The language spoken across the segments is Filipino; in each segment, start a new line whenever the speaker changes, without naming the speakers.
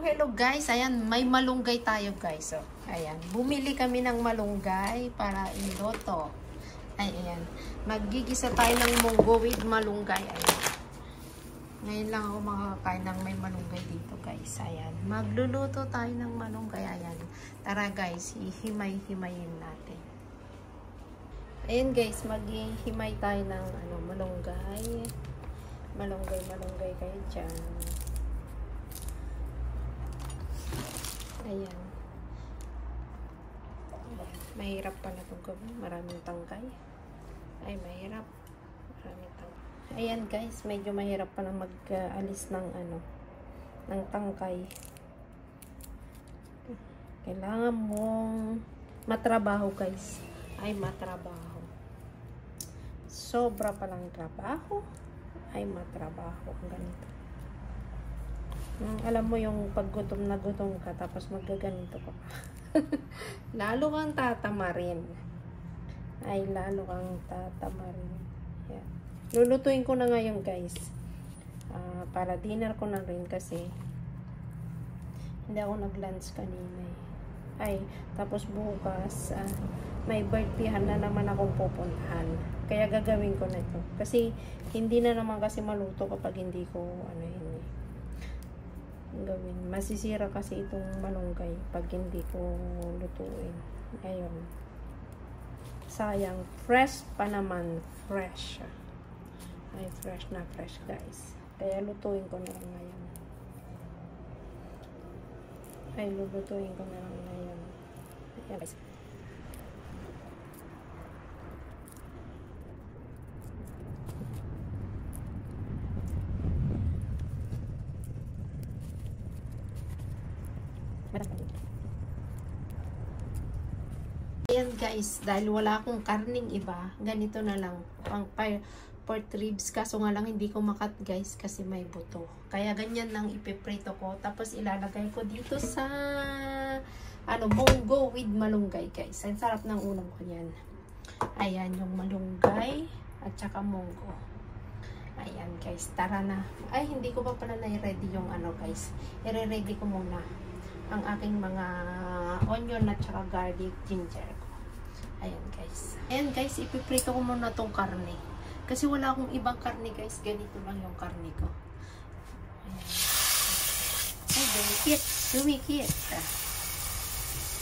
Hello guys, ayan, may malunggay tayo guys. So, ayan, bumili kami ng malunggay para iluto. Ayan, maggigisa tayo ng munggo with malunggay. Ayan. Ngayon lang ako makakain ng may malunggay dito guys. Ayan, magluluto tayo ng malunggay. Ayan, tara guys, hihimay-himayin natin. Ayan guys, maghihimay tayo ng malunggay. Malunggay kayo dyan. Ayan. Mahirap pala itong gawin. Maraming tangkay. Ay, mahirap. Maraming tangkay. Ayan guys, medyo mahirap pala mag-alis ng ng tangkay. Kailangan mong matrabaho guys. Ay, matrabaho. Sobra palang trabaho. Ay, matrabaho. Ang ganito. Alam mo yung paggutom na gutom ka tapos magaganito ka pa. Lalo kang tatamarin. Ay, lalo kang tatamarin. Yeah. Lulutuin ko na ngayon guys. Para dinner ko na rin kasi hindi ako nag-lunch kanina. Ay, tapos bukas may birthdayhan na naman akong pupuntahan. Kaya gagawin ko na ito. Kasi hindi na naman kasi maluto kapag hindi ko gawin. Masisira kasi itong malunggay pag hindi ko lutuin. Ayun. Sayang. Fresh pa naman. Fresh. Ay, fresh na fresh guys. Kaya lutuin ko na lang ngayon. Ay, lulutuin ko na lang ngayon. Ayan guys. Ayan guys, dahil wala akong karning iba, ganito na lang, pang pork ribs, kaso nga lang hindi ko makat guys kasi may buto. Kaya ganyan lang ipiprito ko, tapos ilalagay ko dito sa munggo with malunggay guys. Ang sarap ng ulam ko yan. Ayan yung malunggay at saka munggo. Ayan guys, tara na. Ay, hindi ko pa pala na-ready yung guys. I-ready ko muna ang aking mga onion at saka garlic, ginger ko. Ayan guys. Ayan guys, ipiprito ko muna tong karne. Kasi wala akong ibang karne guys. Ganito lang yung karne ko. Ayan. Ay, dumikit.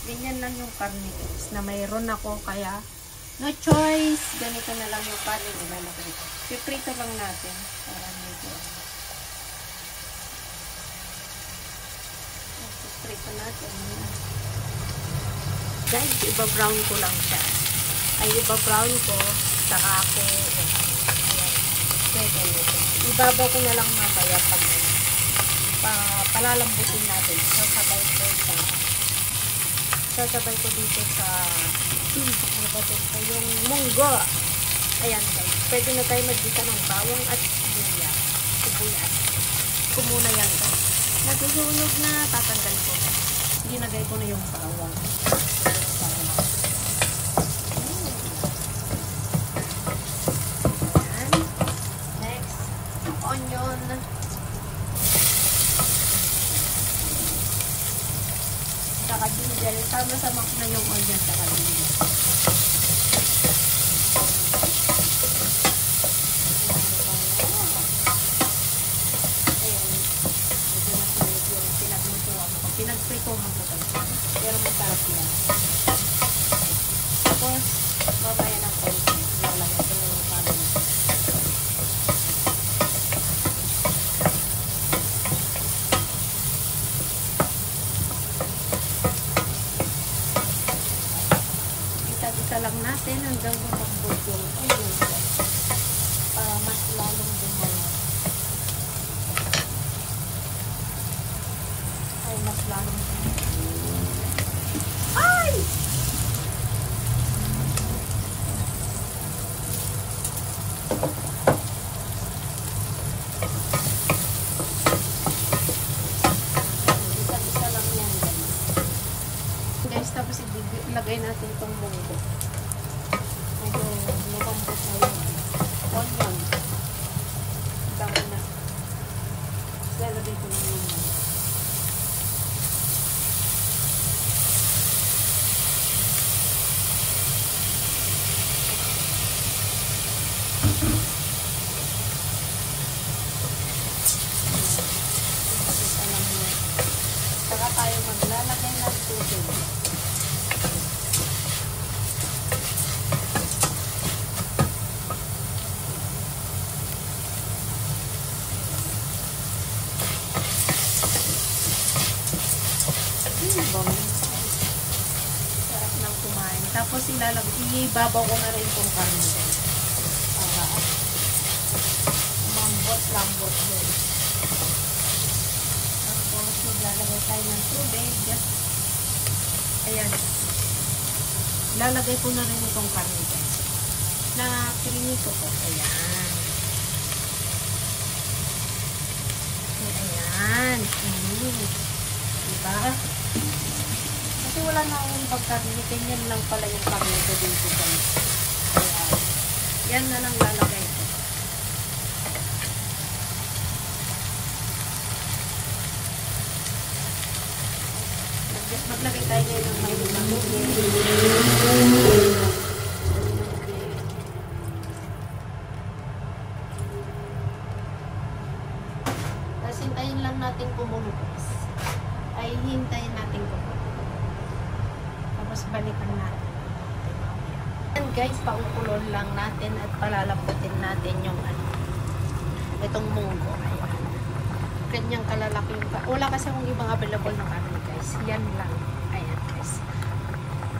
Ganyan lang yung karne guys. Na mayroon ako kaya no choice. Ganito na lang yung karne. Ilalagay ko. Ipiprito lang natin. Para medyo prito natin. Guys, iba-brown ko lang siya. Ay, iba-brown ko, saka ako, ibabaw ko na lang mamaya pag palalambutin natin. Sasabay ko dito sa yung munggo. Ayan guys, pwede na tayo maggisa ng bawang at sibuyas. Kumuna yan guys. Nagsusunog na, tatanggal ko. Ginagay ko na yung bawang. Ayan. Next, onion. Saka ginger. Sama-sama ko na yung onion saka ginger. Pinagpritohan ko talaga. Pero masarap yan. Tapos, mamaya ng konti. Lalagay ko na yung kanin. Isa-isa lang natin hanggang bumambot yung onion. Para mas lalong bumambot. Ay, mas lalong ay! Isa-isa lang yan guys. Tapos ilagay natin itong munggo. Medyo lumambot na yung onion. Dami na. Lalagay ko na yung ibabaw ko na rin itong karne guys. Para mambot-lambot din. Tapos maglalagay tayo ng tubig. Ayan. Lalagay ko na rin itong karne guys. Na pirinito ko. Ayan. Ayan. Diba? Kasi wala na akong pagkarne. Ganyan lang pala yung karne ko dito guys. Ayan. Yan na lang lalagay ko. Maglagay tayo ngayon ng may lumangin. Tapos hintayin lang natin kumulo guys. Ay hintayin natin kumulo. Tapos balikan natin. And guys, paukulon lang natin at palalambutin natin yung itong munggo. Ayan. Kanyang kalalaki yung wala kasi akong ibang available na karne guys. Yan lang. Ayan guys.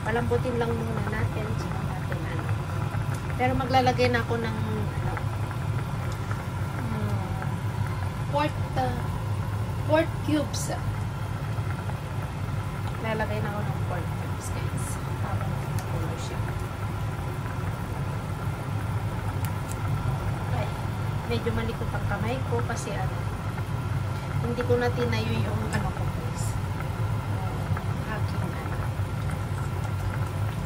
Palambutin lang muna natin. Saka natin Pero maglalagay na ako ng pork cubes. Lalagay na ako ng pork cubes guys. Habang nakulo siya. Ay, medyo malikot ang kamay ko kasi hindi ko na tinayo yung ko guys. Aking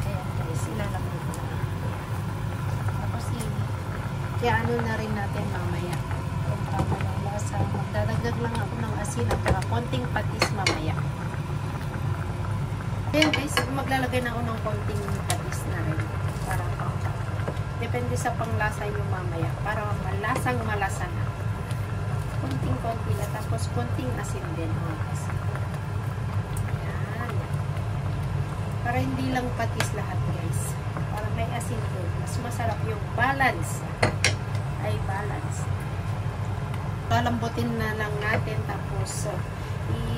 Kaya guys, ilalagay ko na. Tapos kaya na rin natin mamaya. Kung tama ng lasa. Magdadagdag lang ako ng asin at konting patis mamaya. Ayan guys, maglalagay na ako ng konting patis na rin. Para depende sa panglasa yung mamaya. Para malasang malasa na. Konting-konti na. Tapos konting asin din. Ayan. Para hindi lang patis lahat guys. Para may asin din. Mas masarap yung balance. Ay balance. Palambutin na lang natin. Tapos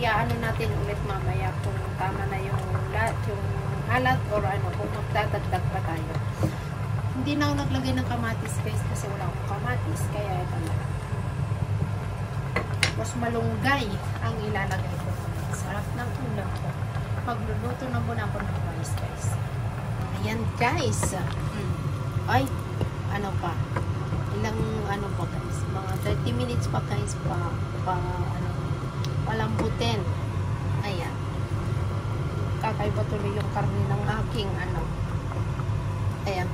iaano natin ulit mamaya kung tama na yung halat or kung magdadagdag pa tayo. Hindi na ako naglagay ng kamatis guys kasi wala akong kamatis. Kaya ito na. Tapos malunggay ang ilalagay ko. Sarap ng ulam ko. Magluluto na muna ako ng rice guys. Ayan guys. Ay, pa? Ilang pa guys? Mga 30 minutes pa guys palambutin. Ayan. Kakaiba tuloy yung karne ng aking Ayan.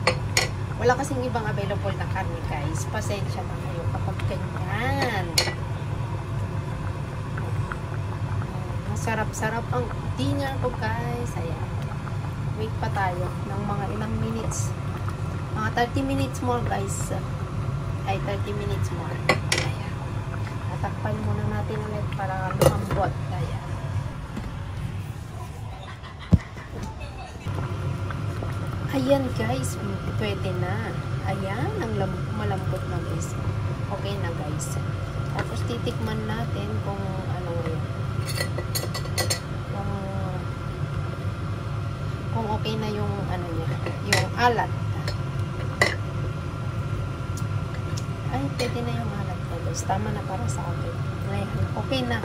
Wala kasing ibang available na karne guys. Pasensya na kayo kapag ganyan. Sarap-sarap ang dinner ko guys. Ayan. Wait pa tayo ng mga ilang minutes. Mga 30 minutes more guys. Ay 30 minutes more. Ayan. Tatakpan muna natin ulit para lumambot. Ayan. Ayan guys. Pwede na. Ayan. Ang malambot na guys. Okay na guys. Tapos titikman natin kung kung okay na yung niya, yung alat. Ay, pwede na yung alat ko guys. Tama na para sa akin. Ayan, okay na.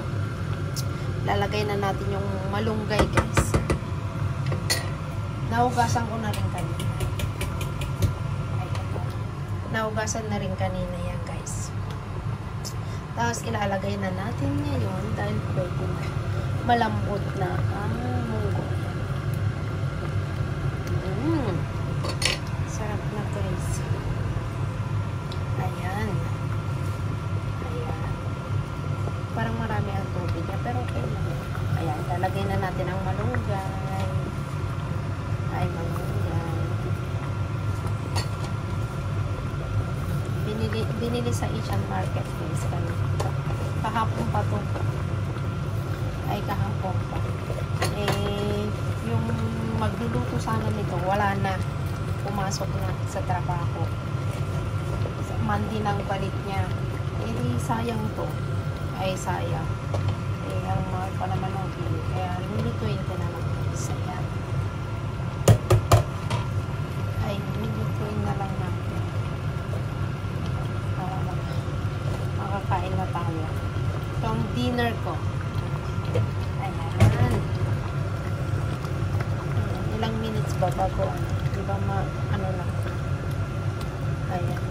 Lalagay na natin yung malunggay guys. Nahugasan ko na rin kanina. Nahugasan na rin kanina yan guys. Tapos ilalagay na natin ngayon dahil pwede na. Malambot na munggo. Sarap na guys. Ayan. Ayan. Parang marami ang tubig niya pero okay lang. Ayan, lalagay na natin ang malunggay. Ay, malunggay. Binili sa Asian market guys. Kahapon pa to. Ay, kahapon pa. Yung magluluto sana nito, wala na. Pumasok na sa trabaho. Monday nang balik niya. Sayang to. Ay, sayang. Ang mahal pa naman ng kilo. Kaya, lulutuin ko na lang. Sayang. dinner ko. Ayan. Ilang minutes ba bago ano? Di ba ano lang? Ayan.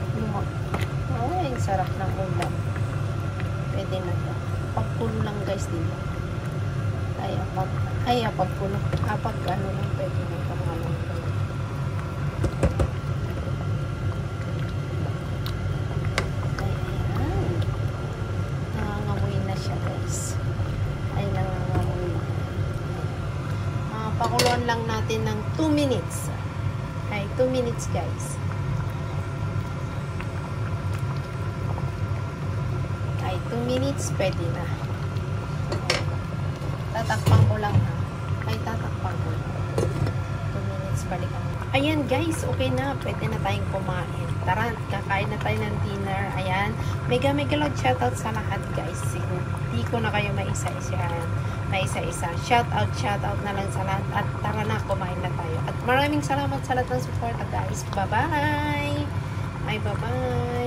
Ay, sarap ng ulam. Pwede na to. Pagkulo lang guys, di ba? Pagkulo. Pag ano lang, pwede na ito. Pakuluan lang natin ng 2 minutes. Ay, 2 minutes guys. Ay, 2 minutes pwede na. Tatakpan ko lang ha. Ay, tatakpan ko lang. 2 minutes balikan. Ayan guys, okay na. Pwede na tayong kumain. Tara, kakain na tayo ng dinner. Ayan. Mega love shoutout sa lahat guys. Hindi ko na kayo isa-isa. Shout out na lang sa lahat. At tara na, kumain na tayo. At maraming salamat sa lahat ng support guys. Bye-bye! Bye-bye!